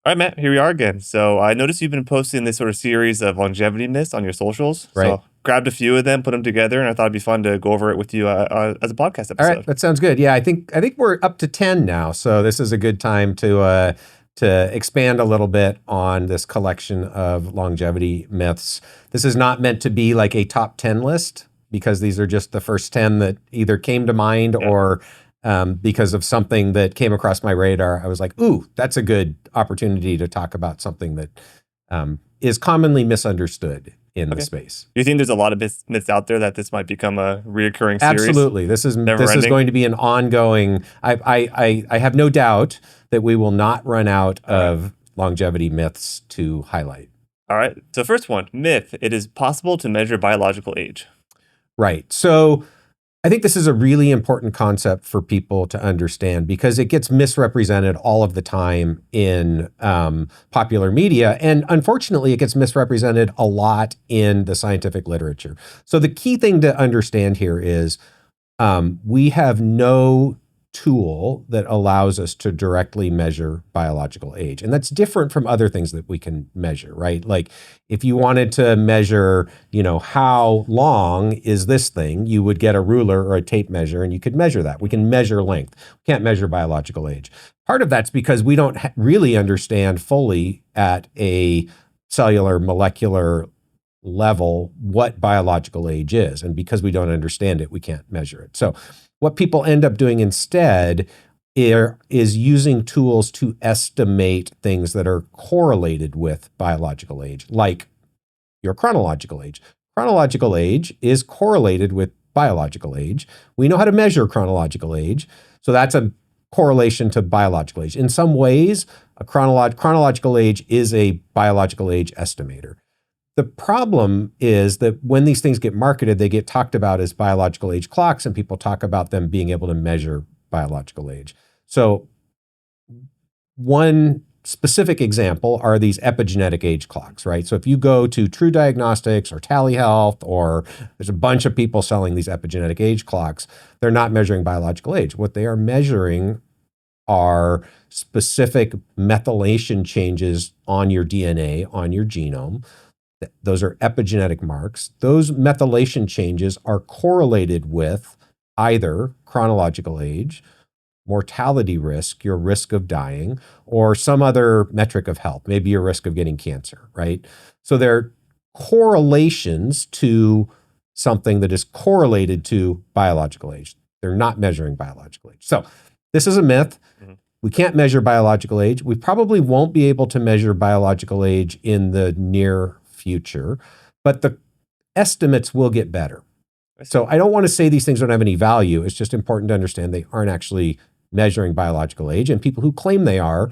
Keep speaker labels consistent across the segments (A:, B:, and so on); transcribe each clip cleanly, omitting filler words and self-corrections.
A: All right, Matt, here we are again. So I noticed you've been posting this sort of series of longevity myths on your socials.
B: Right.
A: So grabbed a few of them, put them together, and I thought it'd be fun to go over it with you as a podcast
B: All right.
A: episode.
B: That sounds good. Yeah, I think we're up to 10 now. So this is a good time to expand a little bit on this collection of longevity myths. This is not meant to be like a top 10 list because these are just the first 10 that either came to mind
A: Yeah.
B: or because of something that came across my radar. I was like, ooh, that's a good opportunity to talk about something that is commonly misunderstood in the
A: Okay.
B: space.
A: Do you think there's a lot of myths out there that this might become a reoccurring series?
B: Absolutely. This is
A: Never-ending?
B: going to be an ongoing. I have no doubt that we will not run out of longevity myths to highlight.
A: All right. So first one, myth. It is possible to measure biological age.
B: Right. So I think this is a really important concept for people to understand because it gets misrepresented all of the time in popular media. And unfortunately, it gets misrepresented a lot in the scientific literature. So the key thing to understand here is we have no tool that allows us to directly measure biological age. And that's different from other things that we can measure, right? Like if you wanted to measure, how long is this thing, you would get a ruler or a tape measure and you could measure that. We can measure length. We can't measure biological age. Part of that's because we don't really understand fully at a cellular, molecular level what biological age is. And because we don't understand it, we can't measure it. So what people end up doing instead is using tools to estimate things that are correlated with biological age, like your chronological age. Chronological age is correlated with biological age. We know how to measure chronological age. So that's a correlation to biological age. In some ways, a chronological age is a biological age estimator. The problem is that when these things get marketed, they get talked about as biological age clocks, and people talk about them being able to measure biological age. So one specific example are these epigenetic age clocks, right? So if you go to True Diagnostics or Tally Health, or there's a bunch of people selling these epigenetic age clocks, they're not measuring biological age. What they are measuring are specific methylation changes on your DNA, on your genome. Those are epigenetic marks. Those methylation changes are correlated with either chronological age, mortality risk, your risk of dying, or some other metric of health, maybe your risk of getting cancer, right? So they're correlations to something that is correlated to biological age. They're not measuring biological age. So this is a myth. Mm-hmm. We can't measure biological age. We probably won't be able to measure biological age in the near future, but the estimates will get better. So I don't want to say these things don't have any value. It's just important to understand they aren't actually measuring biological age, and people who claim they are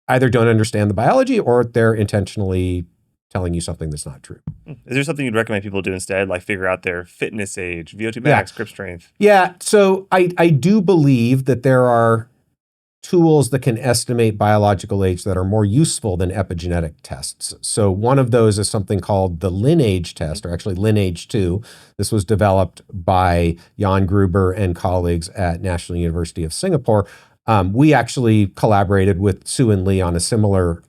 B: either don't understand the biology or they're intentionally telling you something that's not true.
A: Is there something you'd recommend people do instead, like figure out their fitness age, VO2 max, grip strength?
B: Yeah, so I do believe that there are tools that can estimate biological age that are more useful than epigenetic tests. So one of those is something called the lineage test, or actually lineage 2. This was developed by Jan Gruber and colleagues at National University of Singapore. We actually collaborated with Sue and Lee on a similar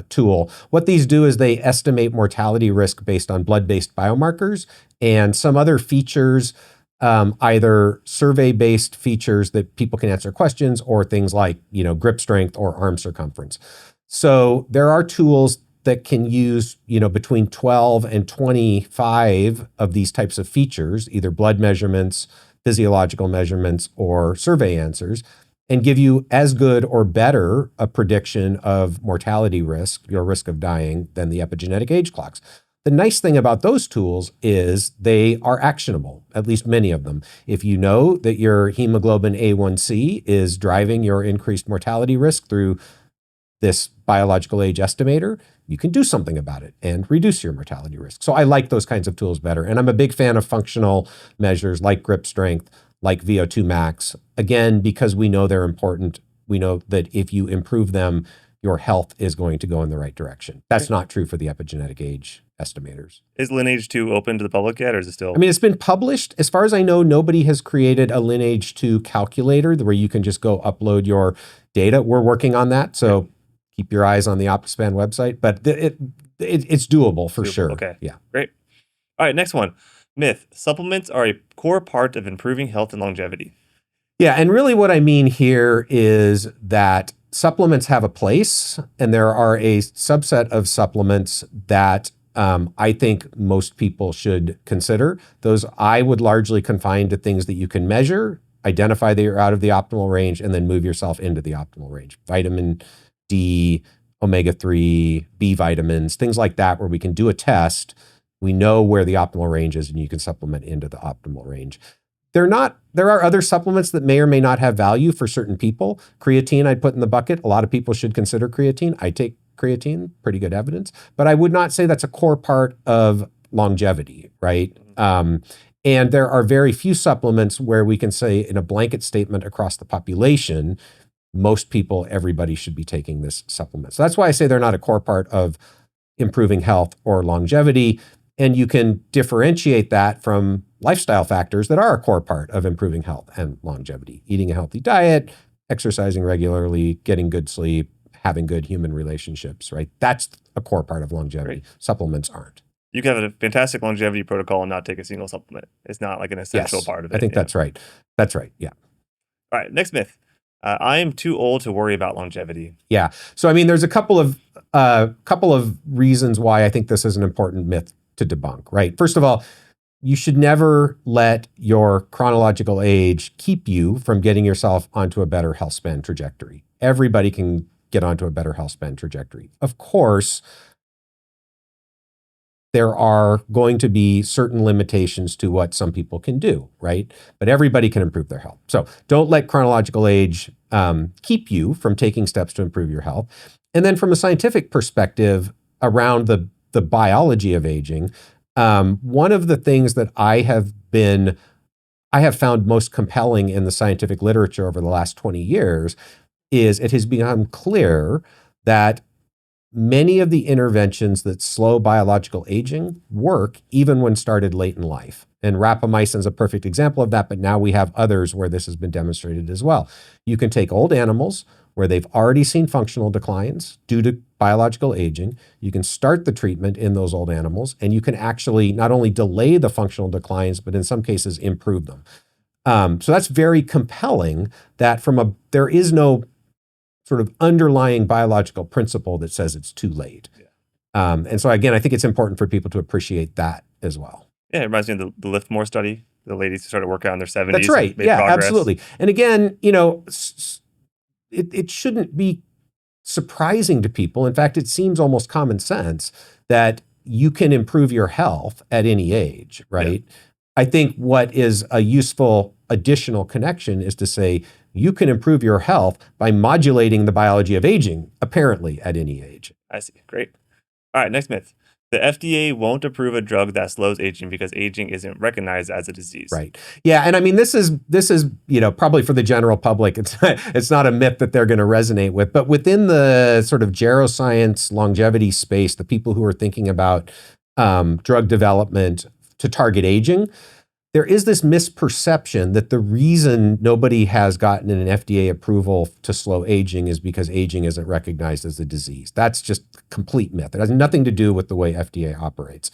B: tool. What these do is they estimate mortality risk based on blood-based biomarkers and some other features, either survey-based features that people can answer questions, or things like, grip strength or arm circumference. So there are tools that can use, between 12 and 25 of these types of features, either blood measurements, physiological measurements, or survey answers, and give you as good or better a prediction of mortality risk, your risk of dying, than the epigenetic age clocks. The nice thing about those tools is they are actionable, at least many of them. If you know that your hemoglobin A1C is driving your increased mortality risk through this biological age estimator, you can do something about it and reduce your mortality risk. So I like those kinds of tools better. And I'm a big fan of functional measures like grip strength, like VO2 max. Again, because we know they're important, we know that if you improve them, your health is going to go in the right direction. That's not true for the epigenetic age estimators.
A: Is Lineage 2 open to the public yet, or is it still?
B: I mean, it's been published. As far as I know, nobody has created a Lineage 2 calculator where you can just go upload your data. We're working on that. So keep your eyes on the Optispan website, but it's doable for sure.
A: Okay.
B: Yeah.
A: Great. All right, next one. Myth. Supplements are a core part of improving health and longevity.
B: Yeah, and really what I mean here is that supplements have a place, and there are a subset of supplements that I think most people should consider. Those I would largely confine to things that you can measure, identify that you're out of the optimal range, and then move yourself into the optimal range. Vitamin D, omega-3, B vitamins, things like that, where we can do a test. We know where the optimal range is, and you can supplement into the optimal range. There are other supplements that may or may not have value for certain people. Creatine I'd put in the bucket. A lot of people should consider creatine. I take creatine, pretty good evidence, but I would not say that's a core part of longevity, right? And there are very few supplements where we can say in a blanket statement across the population, most people, everybody should be taking this supplement. So that's why I say they're not a core part of improving health or longevity. And you can differentiate that from lifestyle factors that are a core part of improving health and longevity. Eating a healthy diet, exercising regularly, getting good sleep, having good human relationships, right? That's a core part of longevity. Great. Supplements aren't.
A: You can have a fantastic longevity protocol and not take a single supplement. It's not like an essential part of it.
B: I think that's right. That's right. Yeah.
A: All right. Next myth. I am too old to worry about longevity.
B: Yeah. So, I mean, there's a couple of reasons why I think this is an important myth to debunk, right? First of all, you should never let your chronological age keep you from getting yourself onto a better health span trajectory. Everybody can get onto a better health span trajectory. Of course, there are going to be certain limitations to what some people can do, right? But everybody can improve their health. So don't let chronological age keep you from taking steps to improve your health. And then from a scientific perspective around the biology of aging, one of the things that I have found most compelling in the scientific literature over the last 20 years is it has become clear that many of the interventions that slow biological aging work even when started late in life. And rapamycin is a perfect example of that, but now we have others where this has been demonstrated as well. You can take old animals where they've already seen functional declines due to biological aging. You can start the treatment in those old animals, and you can actually not only delay the functional declines, but in some cases improve them. So that's very compelling that there is no sort of underlying biological principle that says it's too late. Yeah. And so again, I think it's important for people to appreciate that as well.
A: Yeah, it reminds me of the Liftmore study. The ladies who started working out in their 70s.
B: That's right. Yeah, progress. Absolutely. And again, it shouldn't be surprising to people. In fact, it seems almost common sense that you can improve your health at any age, right? Yeah. I think what is a useful additional connection is to say you can improve your health by modulating the biology of aging, apparently at any age.
A: I see. Great. All right, next myth. The FDA won't approve a drug that slows aging because aging isn't recognized as a disease.
B: Right. Yeah, and I mean this is probably for the general public. It's not a myth that they're going to resonate with, but within the sort of geroscience longevity space, the people who are thinking about drug development to target aging, there is this misperception that the reason nobody has gotten an FDA approval to slow aging is because aging isn't recognized as a disease. That's just complete myth. It has nothing to do with the way FDA operates.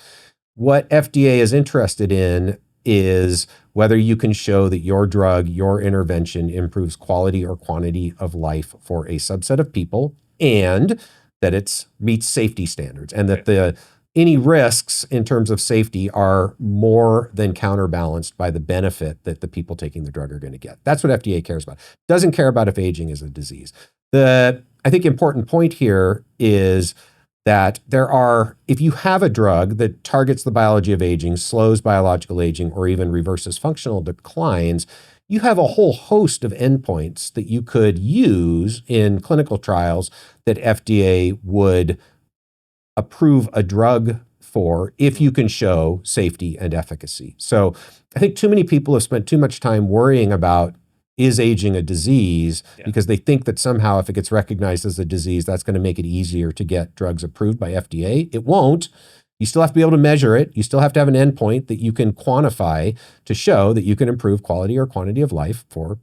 B: What FDA is interested in is whether you can show that your drug, your intervention improves quality or quantity of life for a subset of people, and that it meets safety standards, and that any risks in terms of safety are more than counterbalanced by the benefit that the people taking the drug are going to get. That's what FDA cares about. Doesn't care about if aging is a disease. The, I think, important point here is that if you have a drug that targets the biology of aging, slows biological aging, or even reverses functional declines, you have a whole host of endpoints that you could use in clinical trials that FDA would approve a drug for if you can show safety and efficacy. So I think too many people have spent too much time worrying about, is aging a disease? Yeah. Because they think that somehow if it gets recognized as a disease, that's going to make it easier to get drugs approved by FDA. It won't. You still have to be able to measure it. You still have to have an endpoint that you can quantify to show that you can improve quality or quantity of life for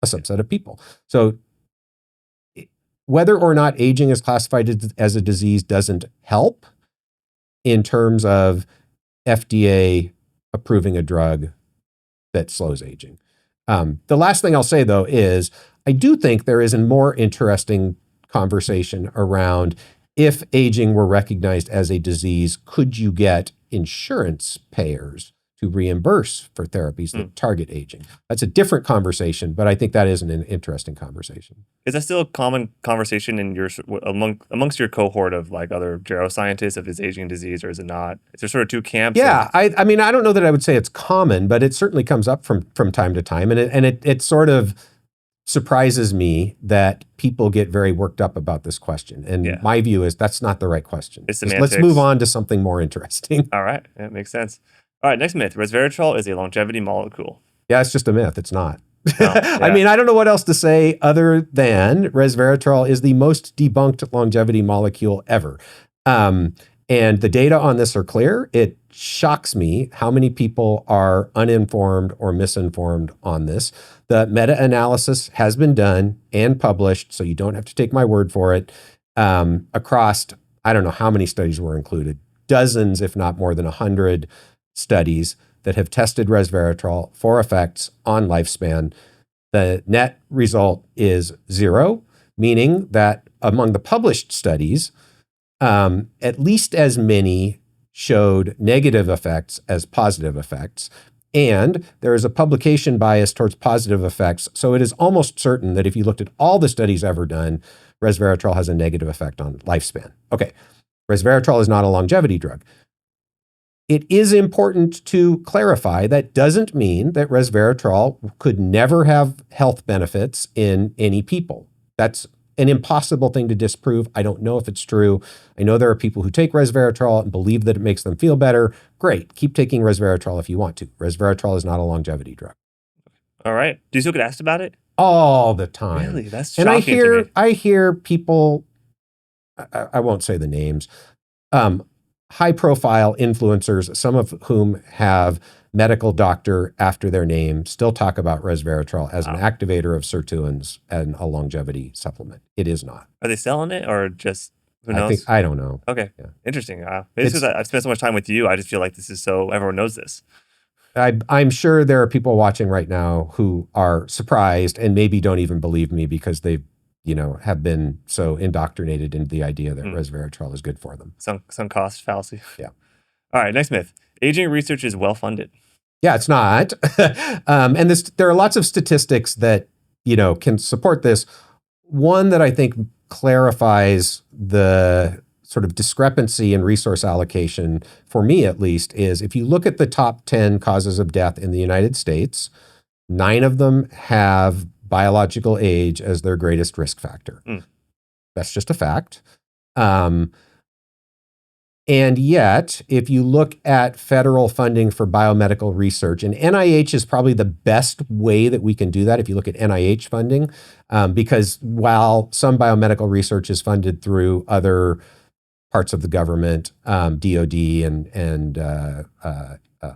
B: a subset of people. So whether or not aging is classified as a disease doesn't help in terms of FDA approving a drug that slows aging. The last thing I'll say, though, is I do think there is a more interesting conversation around if aging were recognized as a disease, could you get insurance payers to reimburse for therapies that target aging? That's a different conversation, but I think that is an interesting conversation.
A: Is that still a common conversation in your amongst your cohort of like other geroscientists of is aging disease or is it not? Is there sort of two camps?
B: Yeah, I mean, I don't know that I would say it's common, but it certainly comes up from time to time, and it sort of surprises me that people get very worked up about this question. And my view is that's not the right question. Let's move on to something more interesting.
A: All right, that makes sense. All right, next myth: resveratrol is a longevity molecule.
B: Yeah, it's just a myth. It's not. I mean, I don't know what else to say other than resveratrol is the most debunked longevity molecule ever. And the data on this are clear. It shocks me how many people are uninformed or misinformed on this. The meta-analysis has been done and published, so you don't have to take my word for it, across, I don't know how many studies were included, dozens, if not more than 100 studies that have tested resveratrol for effects on lifespan. The net result is 0, meaning that among the published studies, at least as many showed negative effects as positive effects. And there is a publication bias towards positive effects. So it is almost certain that if you looked at all the studies ever done, resveratrol has a negative effect on lifespan. Okay, resveratrol is not a longevity drug. It is important to clarify that doesn't mean that resveratrol could never have health benefits in any people. That's an impossible thing to disprove. I don't know if it's true. I know there are people who take resveratrol and believe that it makes them feel better. Great. Keep taking resveratrol if you want to. Resveratrol is not a longevity drug. All
A: right. Do you still get asked about it?
B: All the time.
A: Really? That's shocking to me.
B: I hear people, I won't say the names, high-profile influencers, some of whom have medical doctor after their name, still talk about resveratrol as an activator of sirtuins and a longevity supplement. It is not.
A: Are they selling it or just, who knows?
B: I don't know.
A: Okay. Yeah. Interesting. Maybe it's because I've spent so much time with you. I just feel like this is so, everyone knows this.
B: I'm sure there are people watching right now who are surprised and maybe don't even believe me because they've have been so indoctrinated into the idea that resveratrol is good for them.
A: Some cost fallacy.
B: Yeah.
A: All right, next myth. Aging research is well-funded.
B: Yeah, it's not. And there are lots of statistics that, can support this. One that I think clarifies the sort of discrepancy in resource allocation, for me at least, is if you look at the top 10 causes of death in the United States, 9 of them have biological age as their greatest risk factor. That's just a fact. And yet, if you look at federal funding for biomedical research, and NIH is probably the best way that we can do that if you look at NIH funding, because while some biomedical research is funded through other parts of the government, DOD and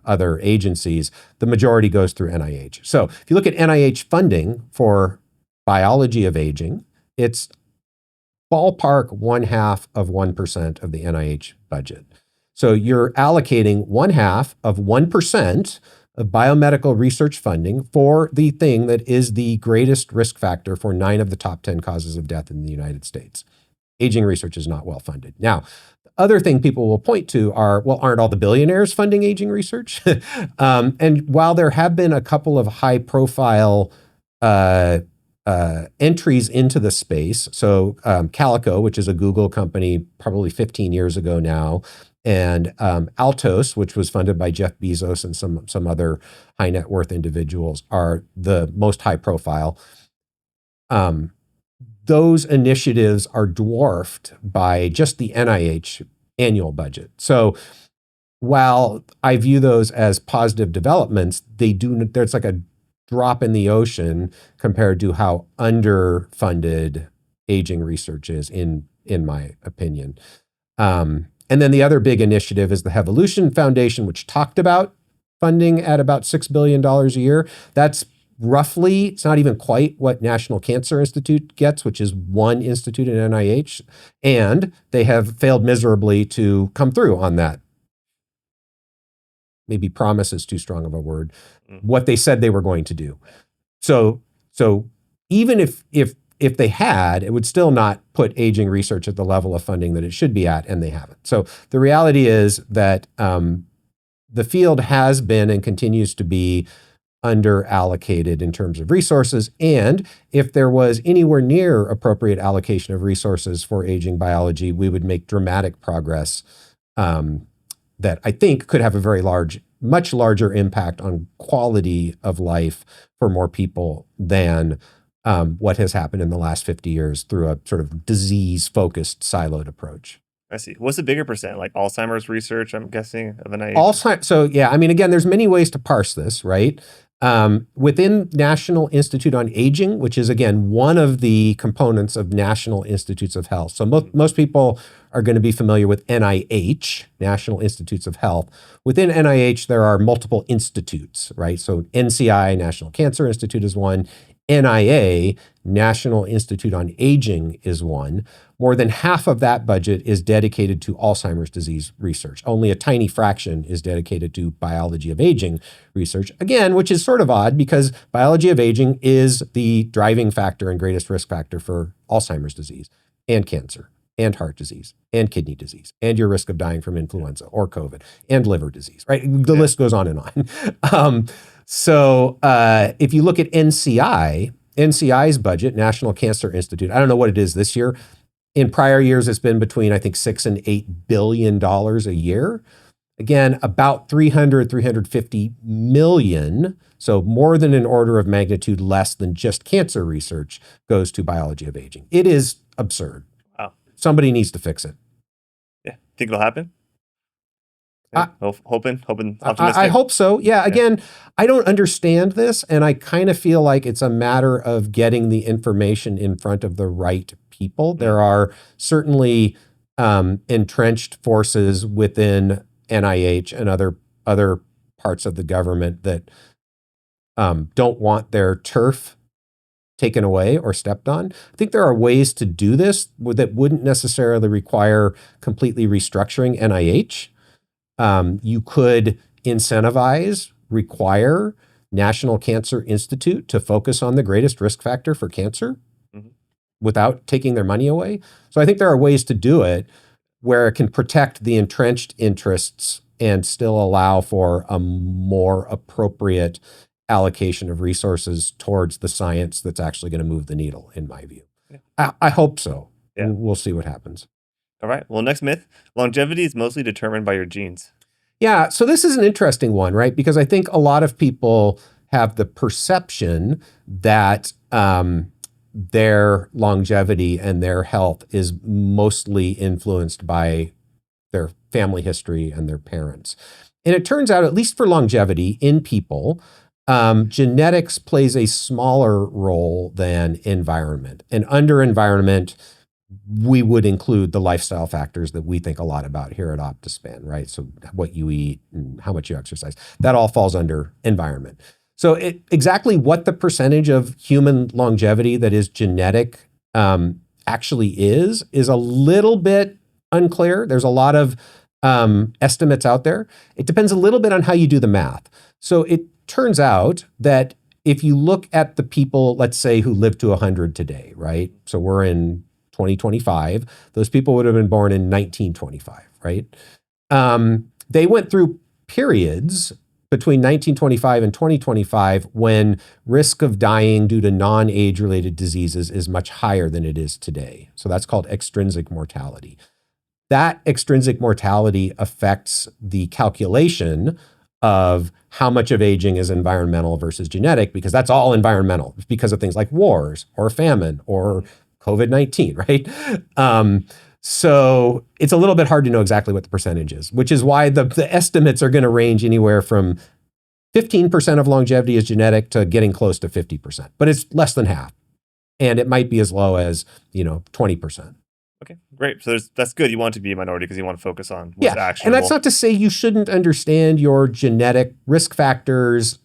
B: other agencies, the majority goes through NIH. So if you look at NIH funding for biology of aging, it's ballpark 0.5% of the NIH budget. So you're allocating 0.5% of biomedical research funding for the thing that is the greatest risk factor for 9 of the top 10 causes of death in the United States. Aging research is not well funded. Now, other thing people will point to are, well, aren't all the billionaires funding aging research? And while there have been a couple of high-profile entries into the space, so Calico, which is a Google company probably 15 years ago now, and Altos, which was funded by Jeff Bezos and some other high net worth individuals, are the most high-profile. Those initiatives are dwarfed by just the NIH annual budget. So while I view those as positive developments, there's like a drop in the ocean compared to how underfunded aging research is, in my opinion. And then the other big initiative is the Hevolution Foundation, which talked about funding at about $6 billion a year. That's roughly, it's not even quite what National Cancer Institute gets, which is one institute in NIH, and they have failed miserably to come through on that. Maybe promise is too strong of a word. What they said they were going to do. So even if they had, it would still not put aging research at the level of funding that it should be at, and they haven't. So the reality is that the field has been and continues to be under-allocated in terms of resources. And if there was anywhere near appropriate allocation of resources for aging biology, we would make dramatic progress that I think could have a very much larger impact on quality of life for more people than what has happened in the last 50 years through a sort of disease-focused, siloed approach.
A: I see. What's the bigger percent? Like Alzheimer's research, I'm guessing, of NIH?
B: Alzheimer's. So yeah, I mean, again, there's many ways to parse this, right? Within National Institute on Aging, which is, again, one of the components of National Institutes of Health. So most people are going to be familiar with NIH, National Institutes of Health. Within NIH, there are multiple institutes, right? So NCI, National Cancer Institute, is one. NIA, National Institute on Aging, is one. More than half of that budget is dedicated to Alzheimer's disease research. Only a tiny fraction is dedicated to biology of aging research. Again, which is sort of odd because biology of aging is the driving factor and greatest risk factor for Alzheimer's disease and cancer and heart disease and kidney disease and your risk of dying from influenza or COVID and liver disease, right? The list goes on and on. So if you look at NCI's budget, National Cancer Institute, I don't know what it is this year. In prior years, it's been between, I think, $6 and $8 billion a year. Again, about 350 million, so more than an order of magnitude less than just cancer research, goes to biology of aging. It is absurd.
A: Wow.
B: Somebody needs to fix it.
A: Yeah. Think it'll happen? Hoping, optimistic.
B: I hope so. Yeah. Again, I don't understand this, and I kind of feel like it's a matter of getting the information in front of the right people. There are certainly entrenched forces within NIH and other parts of the government that don't want their turf taken away or stepped on. I think there are ways to do this that wouldn't necessarily require completely restructuring NIH. You could incentivize, require National Cancer Institute to focus on the greatest risk factor for cancer without taking their money away. So I think there are ways to do it where it can protect the entrenched interests and still allow for a more appropriate allocation of resources towards the science that's actually going to move the needle, in my view. Yeah. I hope so. Yeah. We'll see what happens.
A: All right. Well, next myth, longevity is mostly determined by your genes.
B: Yeah. So this is an interesting one, right? Because I think a lot of people have the perception that their longevity and their health is mostly influenced by their family history and their parents. And it turns out, at least for longevity in people, genetics plays a smaller role than environment. And under environment, we would include the lifestyle factors that we think a lot about here at Optispan, right? So what you eat and how much you exercise, that all falls under environment. So exactly what the percentage of human longevity that is genetic actually is a little bit unclear. There's a lot of estimates out there. It depends a little bit on how you do the math. So it turns out that if you look at the people, let's say, who live to 100 today, right? So we're in 2025. Those people would have been born in 1925, right? They went through periods between 1925 and 2025 when risk of dying due to non-age related diseases is much higher than it is today. So that's called extrinsic mortality. That extrinsic mortality affects the calculation of how much of aging is environmental versus genetic, because that's all environmental. It's because of things like wars or famine or COVID-19, right? So it's a little bit hard to know exactly what the percentage is, which is why the estimates are going to range anywhere from 15% of longevity is genetic to getting close to 50%, but it's less than half. And it might be as low as, 20%.
A: Okay, great. So that's good. You want to be a minority because you want to focus on what's
B: Yeah,
A: actionable.
B: and that's not to say you shouldn't understand your genetic risk factors,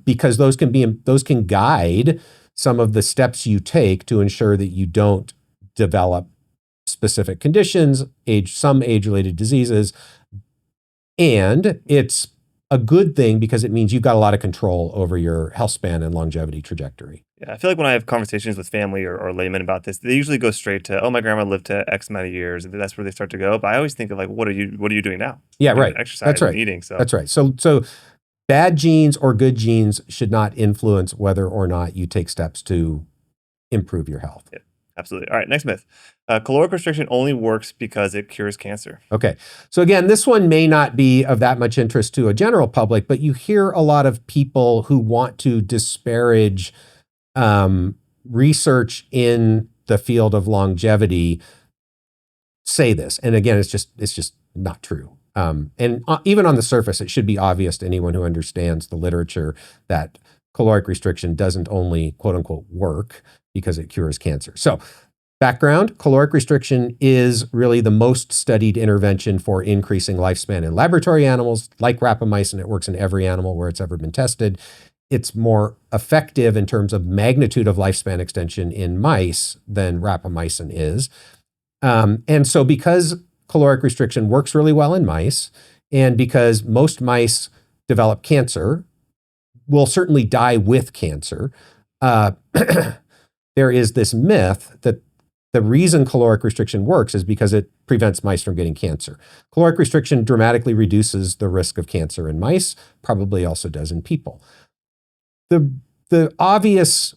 B: because those can guide some of the steps you take to ensure that you don't develop specific conditions, some age-related diseases, and it's a good thing because it means you've got a lot of control over your health span and longevity trajectory.
A: Yeah, I feel like when I have conversations with family or laymen about this, they usually go straight to, "Oh, my grandma lived to X amount of years," and that's where they start to go. But I always think of like, what are you doing now?
B: Yeah,
A: You're
B: right.
A: exercising,
B: That's right.
A: eating. So
B: That's right. So bad genes or good genes should not influence whether or not you take steps to improve your health.
A: yeah, absolutely. All right, next myth: caloric restriction only works because it cures cancer.
B: Okay. So again, this one may not be of that much interest to a general public, but you hear a lot of people who want to disparage research in the field of longevity say this. And again, it's just not true. And even on the surface, it should be obvious to anyone who understands the literature that caloric restriction doesn't only quote unquote work because it cures cancer. So background, caloric restriction is really the most studied intervention for increasing lifespan in laboratory animals. Like rapamycin, it works in every animal where it's ever been tested. It's more effective in terms of magnitude of lifespan extension in mice than rapamycin is. And so because caloric restriction works really well in mice, and because most mice develop cancer, will certainly die with cancer, there is this myth that the reason caloric restriction works is because it prevents mice from getting cancer. Caloric restriction dramatically reduces the risk of cancer in mice, probably also does in people. The obvious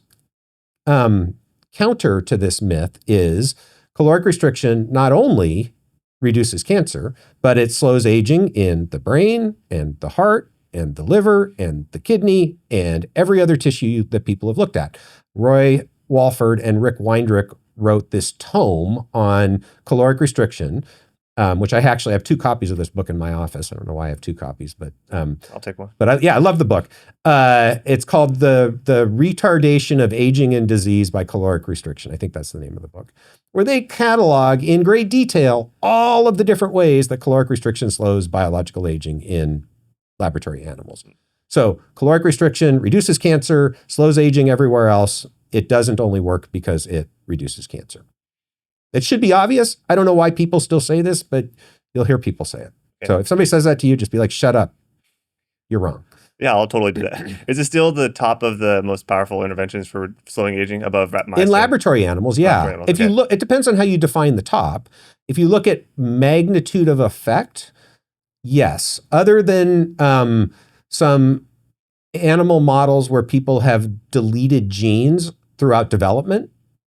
B: counter to this myth is caloric restriction not only reduces cancer, but it slows aging in the brain and the heart and the liver and the kidney and every other tissue that people have looked at. Roy Walford and Rick Weindrich wrote this tome on caloric restriction, which I actually have 2 copies of this book in my office. I don't know why I have 2 copies, but
A: I'll take one.
B: But I love the book. It's called the Retardation of Aging and Disease by Caloric Restriction. I think that's the name of the book, where they catalog in great detail all of the different ways that caloric restriction slows biological aging in laboratory animals. So caloric restriction reduces cancer, slows aging everywhere else. It doesn't only work because it reduces cancer. It should be obvious. I don't know why people still say this, but you'll hear people say it.
A: Okay.
B: So if somebody says that to you, just be like, shut up. You're wrong.
A: Yeah, I'll totally do that. Is it still the top of the most powerful interventions for slowing aging above rapamycin?
B: In laboratory animals, yeah.
A: Laboratory animals,
B: If you look, it depends on how you define the top. If you look at magnitude of effect, yes. Other than some animal models where people have deleted genes throughout development.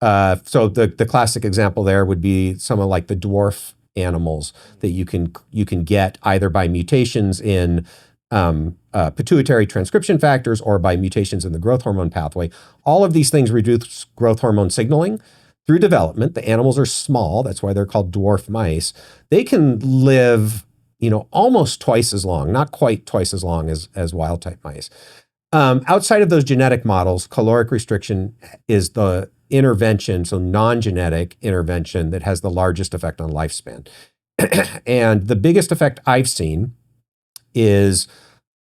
B: So the classic example there would be some of like the dwarf animals that you can get either by mutations in pituitary transcription factors or by mutations in the growth hormone pathway. All of these things reduce growth hormone signaling through development. The animals are small. That's why they're called dwarf mice. They can live, almost twice as long, not quite twice as long as wild type mice. Outside of those genetic models, caloric restriction is the intervention, so non-genetic intervention that has the largest effect on lifespan. And the biggest effect I've seen is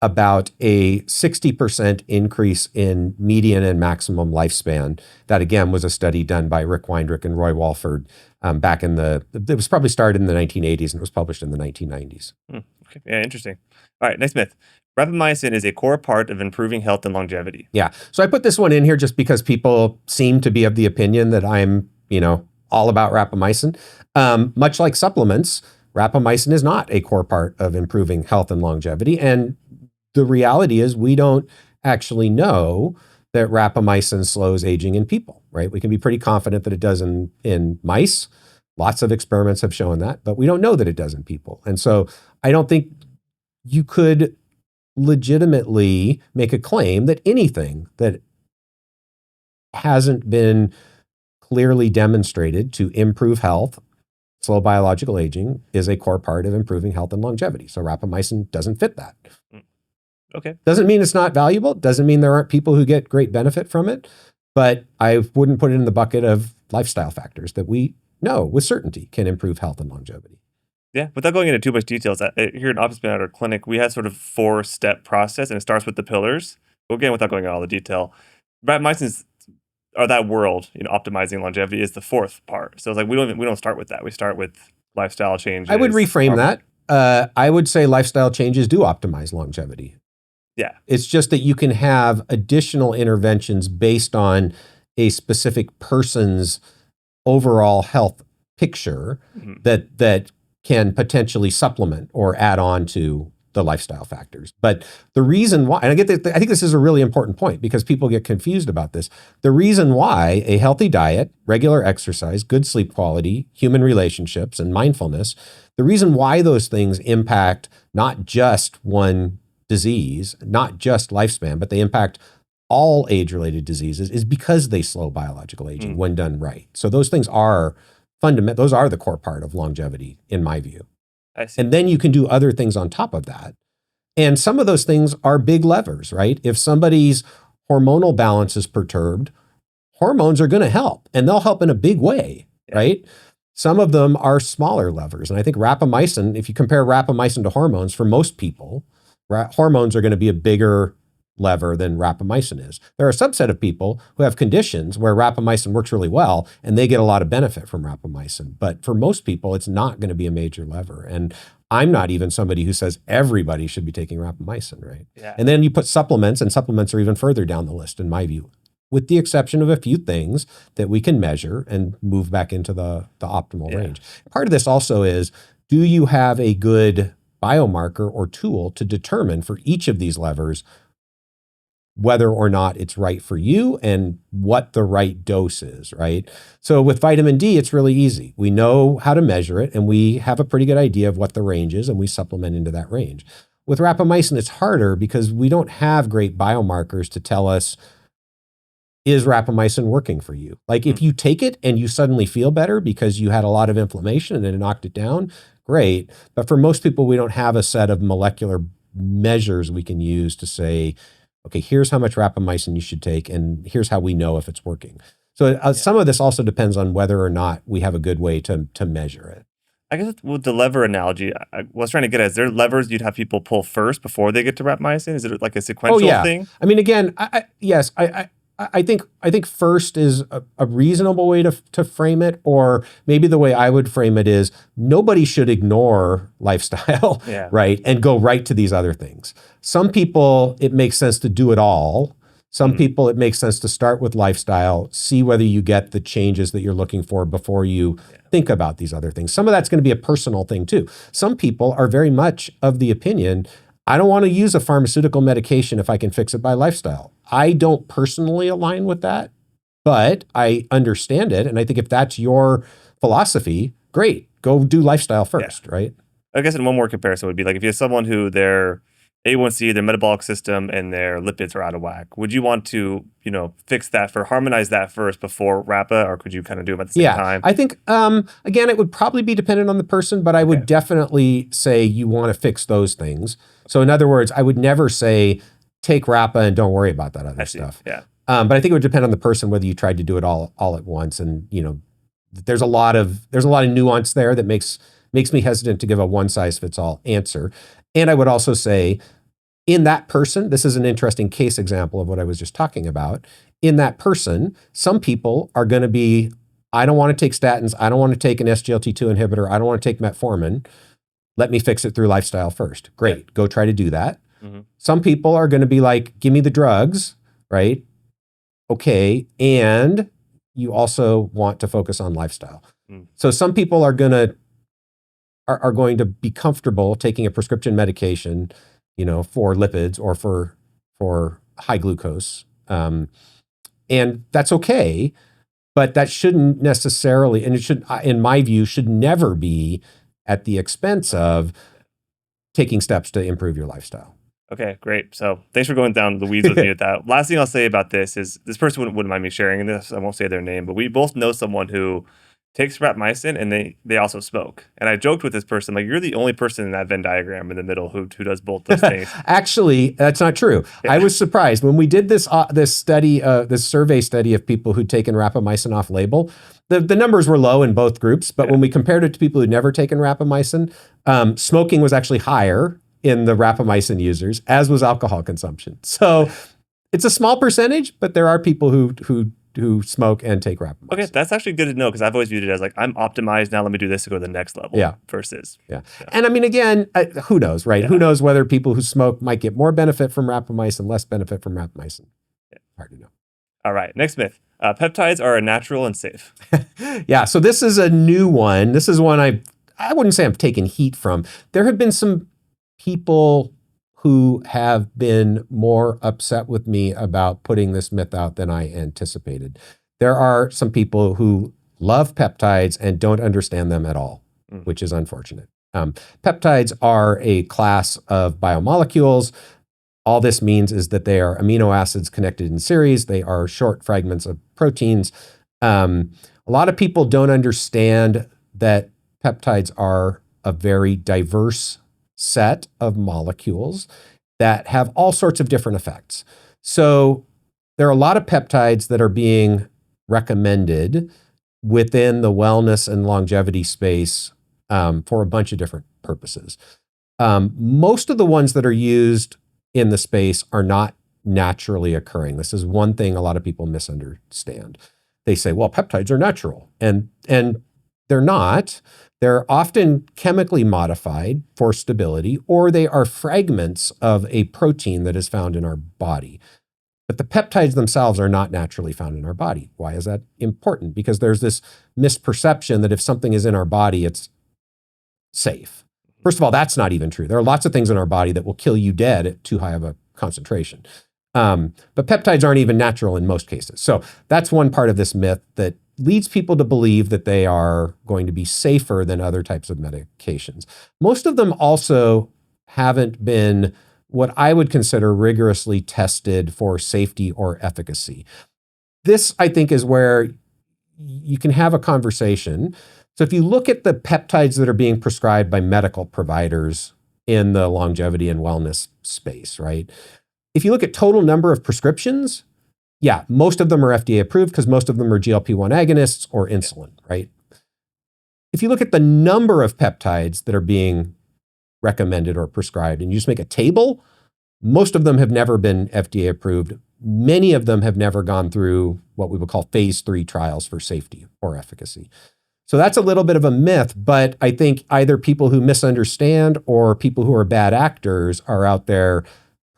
B: about a 60% increase in median and maximum lifespan. That again was a study done by Rick Weindrich and Roy Walford back it was probably started in the 1980s and it was published in the 1990s.
A: Okay. Yeah, interesting. All right, next myth. Rapamycin is a core part of improving health and longevity.
B: Yeah. So I put this one in here just because people seem to be of the opinion that I'm, all about rapamycin. Much like supplements, rapamycin is not a core part of improving health and longevity. And the reality is we don't actually know that rapamycin slows aging in people, right? We can be pretty confident that it does in mice. Lots of experiments have shown that, but we don't know that it does in people. And so I don't think you could legitimately make a claim that anything that hasn't been clearly demonstrated to improve health, slow biological aging, is a core part of improving health and longevity. So rapamycin doesn't fit that.
A: Okay.
B: Doesn't mean it's not valuable. Doesn't mean there aren't people who get great benefit from it. But I wouldn't put it in the bucket of lifestyle factors that we no, with certainty can improve health and longevity.
A: Yeah, without going into too much details, here in Office at our clinic, we have sort of 4-step process, and it starts with the pillars. Well, again, without going into all the detail, rapamycin or that world, optimizing longevity is the fourth part. So it's like we don't start with that. We start with lifestyle changes.
B: I would reframe that. I would say lifestyle changes do optimize longevity.
A: Yeah.
B: It's just that you can have additional interventions based on a specific person's overall health picture that can potentially supplement or add on to the lifestyle factors. But the reason why, and I think this is a really important point because people get confused about this. The reason why a healthy diet, regular exercise, good sleep quality, human relationships, and mindfulness, the reason why those things impact not just one disease, not just lifespan, but they impact all age-related diseases is because they slow biological aging when done right. So those things are fundamental. Those are the core part of longevity, in my view.
A: I see.
B: And then you can do other things on top of that. And some of those things are big levers, right? If somebody's hormonal balance is perturbed, hormones are going to help, and they'll help in a big way, right? Some of them are smaller levers. And I think rapamycin, if you compare rapamycin to hormones, for most people, hormones are going to be a bigger lever than rapamycin is. There are a subset of people who have conditions where rapamycin works really well and they get a lot of benefit from rapamycin. But for most people, it's not going to be a major lever. And I'm not even somebody who says everybody should be taking rapamycin, right?
A: Yeah.
B: And then you put supplements, and supplements are even further down the list, in my view, with the exception of a few things that we can measure and move back into the optimal range. Part of this also is, do you have a good biomarker or tool to determine for each of these levers whether or not it's right for you and what the right dose is, right? So with vitamin D, it's really easy. We know how to measure it, and we have a pretty good idea of what the range is, and we supplement into that range. With rapamycin, it's harder because we don't have great biomarkers to tell us, is rapamycin working for you? Like if you take it and you suddenly feel better because you had a lot of inflammation and it knocked it down, great. But for most people, we don't have a set of molecular measures we can use to say, okay, here's how much rapamycin you should take, and here's how we know if it's working. So some of this also depends on whether or not we have a good way to measure it.
A: I guess with the lever analogy, I was trying to get at, is there levers you'd have people pull first before they get to rapamycin? Is it like a sequential thing?
B: I mean, again, yes, I think first is a reasonable way to frame it, or maybe the way I would frame it is nobody should ignore lifestyle, right, and go right to these other things. Some people, it makes sense to do it all. Some people, it makes sense to start with lifestyle, see whether you get the changes that you're looking for before you think about these other things. Some of that's going to be a personal thing too. Some people are very much of the opinion, I don't want to use a pharmaceutical medication if I can fix it by lifestyle. I don't personally align with that, but I understand it. And I think if that's your philosophy, great, go do lifestyle first, right?
A: I guess in one more comparison would be like if you have someone who their A1C, their metabolic system, and their lipids are out of whack, would you want to, fix that harmonize that first before Rapa, or could you kind of do them at the same time?
B: I think, again, it would probably be dependent on the person, but I would definitely say you want to fix those things. So in other words, I would never say, take Rapa and don't worry about that other stuff.
A: Yeah.
B: But I think it would depend on the person whether you tried to do it all at once. And there's a lot of nuance there that makes me hesitant to give a one size fits all answer. And I would also say, in that person, this is an interesting case example of what I was just talking about. In that person, some people are going to be, I don't want to take statins, I don't want to take an SGLT2 inhibitor, I don't want to take metformin. Let me fix it through lifestyle first. Great, go try to do that. Some people are going to be like, give me the drugs, right? Okay, and you also want to focus on lifestyle. So some people are going to be comfortable taking a prescription medication, for lipids or for high glucose, and that's okay. But that shouldn't necessarily, and it should, in my view, should never be at the expense of taking steps to improve your lifestyle.
A: Okay, great. So thanks for going down the weeds with me with that. Last thing I'll say about this is this person wouldn't mind me sharing this. I won't say their name, but we both know someone who takes rapamycin and they also smoke. And I joked with this person, like, you're the only person in that Venn diagram in the middle who does both those things.
B: Actually, that's not true. I was surprised when we did this study, this survey study of people who'd taken rapamycin off label. The numbers were low in both groups, but when we compared it to people who'd never taken rapamycin, smoking was actually higher in the rapamycin users, as was alcohol consumption. So it's a small percentage, but there are people who smoke and take rapamycin.
A: Okay, that's actually good to know because I've always viewed it as like, I'm optimized now, let me do this to go to the next level.
B: Yeah.
A: Versus.
B: Yeah. And I mean, again, who knows, right?
A: Yeah.
B: Who knows whether people who smoke might get more benefit from rapamycin, less benefit from rapamycin.
A: Yeah.
B: Hard to know.
A: All right, next myth. Peptides are natural and safe.
B: Yeah, so this is a new one. This is one I wouldn't say I've taken heat from. There have been some people who have been more upset with me about putting this myth out than I anticipated. There are some people who love peptides and don't understand them at all, which is unfortunate. Peptides are a class of biomolecules. All this means is that they are amino acids connected in series. They are short fragments of proteins. A lot of people don't understand that peptides are a very diverse set of molecules that have all sorts of different effects. So there are a lot of peptides that are being recommended within the wellness and longevity space for a bunch of different purposes. Most of the ones that are used in the space are not naturally occurring. This is one thing a lot of people misunderstand. They say, well, peptides are natural, and they're not. They're often chemically modified for stability, or they are fragments of a protein that is found in our body. But the peptides themselves are not naturally found in our body. Why is that important? Because there's this misperception that if something is in our body, it's safe. First of all, that's not even true. There are lots of things in our body that will kill you dead at too high of a concentration. But peptides aren't even natural in most cases. So that's one part of this myth that leads people to believe that they are going to be safer than other types of medications. Most of them also haven't been what I would consider rigorously tested for safety or efficacy. This, I think, is where you can have a conversation. So if you look at the peptides that are being prescribed by medical providers in the longevity and wellness space, right? If you look at total number of prescriptions, yeah, most of them are FDA approved because most of them are GLP-1 agonists or insulin, right? If you look at the number of peptides that are being recommended or prescribed and you just make a table, most of them have never been FDA approved. Many of them have never gone through what we would call phase 3 trials for safety or efficacy. So that's a little bit of a myth, but I think either people who misunderstand or people who are bad actors are out there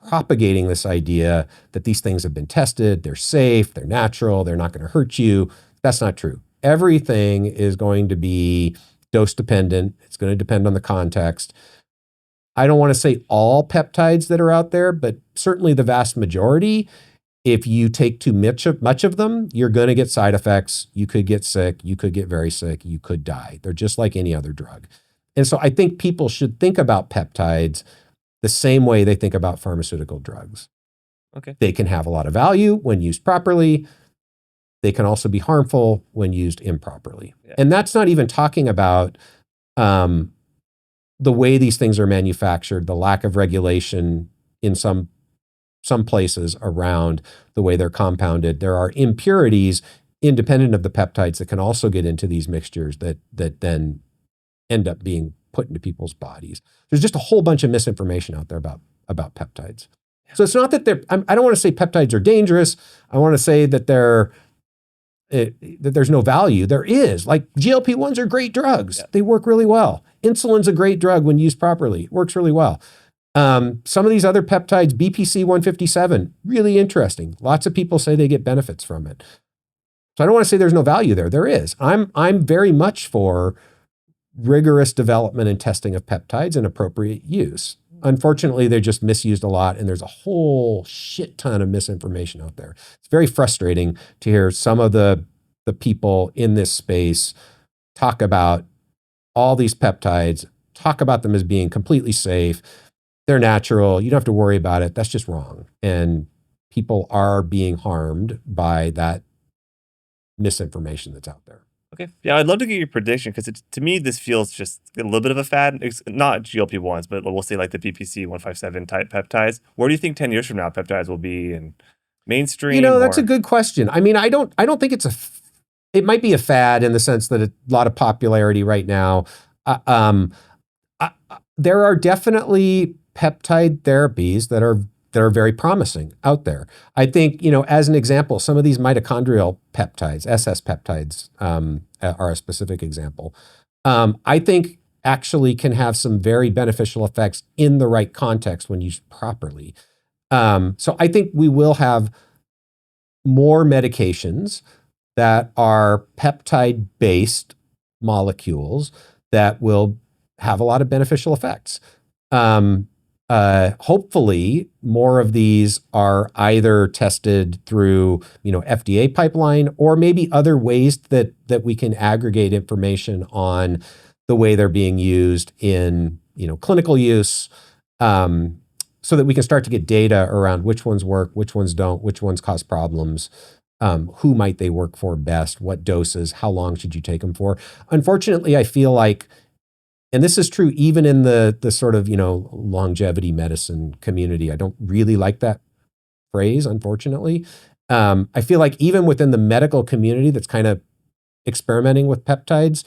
B: propagating this idea that these things have been tested, they're safe, they're natural, they're not going to hurt you. That's not true. Everything is going to be dose dependent. It's going to depend on the context. I don't want to say all peptides that are out there, but certainly the vast majority. If you take too much of them, you're going to get side effects. You could get sick. You could get very sick. You could die. They're just like any other drug. And so I think people should think about peptides the same way they think about pharmaceutical drugs.
A: Okay.
B: They can have a lot of value when used properly. They can also be harmful when used improperly. Yeah. And that's not even talking about the way these things are manufactured, the lack of regulation in some places around the way they're compounded. There are impurities independent of the peptides that can also get into these mixtures that then end up being put into people's bodies. There's just a whole bunch of misinformation out there about peptides. So it's not that I don't want to say peptides are dangerous. I want to say that that there's no value. There is. Like GLP-1s are great drugs. Yeah. They work really well. Insulin's a great drug when used properly. It works really well. Some of these other peptides, BPC 157, really interesting. Lots of people say they get benefits from it. So I don't want to say there's no value there. There is. I'm very much for rigorous development and testing of peptides and appropriate use. Unfortunately, they're just misused a lot, and there's a whole shit ton of misinformation out there. It's very frustrating to hear some of the people in this space talk about all these peptides, talk about them as being completely safe. They're natural. You don't have to worry about it. That's just wrong. And people are being harmed by that misinformation that's out there.
A: Okay. Yeah, I'd love to get your prediction because to me, this feels just a little bit of a fad. It's not GLP-1s, but we'll say like the BPC 157 type peptides. Where do you think 10 years from now peptides will be in mainstream?
B: That's a good question. I mean, I don't think it's it might be a fad in the sense that a lot of popularity right now. Uh, um, there are definitely peptide therapies that are very promising out there. I think, as an example, some of these mitochondrial peptides, SS peptides, are a specific example. I think actually can have some very beneficial effects in the right context when used properly. So I think we will have more medications that are peptide-based molecules that will have a lot of beneficial effects. Hopefully, more of these are either tested through, FDA pipeline or maybe other ways that we can aggregate information on the way they're being used in, clinical use, so that we can start to get data around which ones work, which ones don't, which ones cause problems. Who might they work for best? What doses? How long should you take them for? Unfortunately, I feel like, and this is true even in the sort of, longevity medicine community. I don't really like that phrase, unfortunately. I feel like even within the medical community that's kind of experimenting with peptides,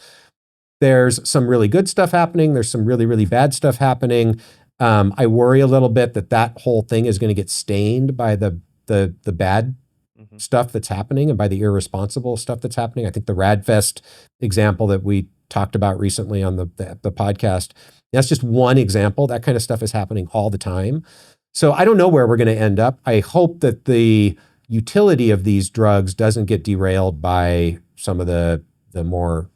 B: there's some really good stuff happening. There's some really, really bad stuff happening. I worry a little bit that whole thing is going to get stained by the bad stuff that's happening and by the irresponsible stuff that's happening. I think the Radfest example that we talked about recently on the podcast, that's just one example. That kind of stuff is happening all the time. So I don't know where we're going to end up. I hope that the utility of these drugs doesn't get derailed by some of the more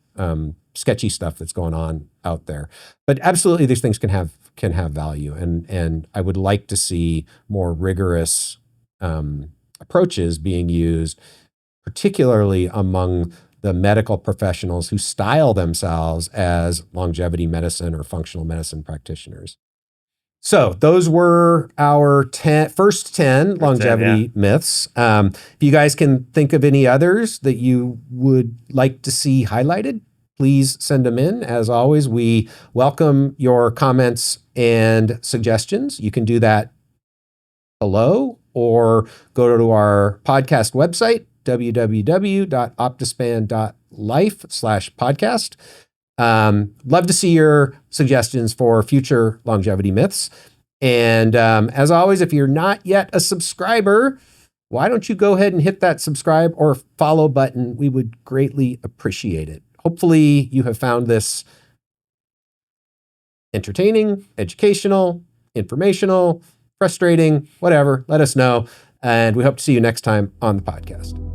B: sketchy stuff that's going on out there. But absolutely, these things can have value, and I would like to see more rigorous approaches being used, particularly among the medical professionals who style themselves as longevity medicine or functional medicine practitioners. So those were our first 10 longevity myths. If you guys can think of any others that you would like to see highlighted, please send them in. As always, we welcome your comments and suggestions. You can do that below or go to our podcast website, www.optispan.life/podcast. Love to see your suggestions for future longevity myths. And as always, if you're not yet a subscriber, why don't you go ahead and hit that subscribe or follow button? We would greatly appreciate it. Hopefully you have found this entertaining, educational, informational, frustrating, whatever. Let us know. And we hope to see you next time on the podcast.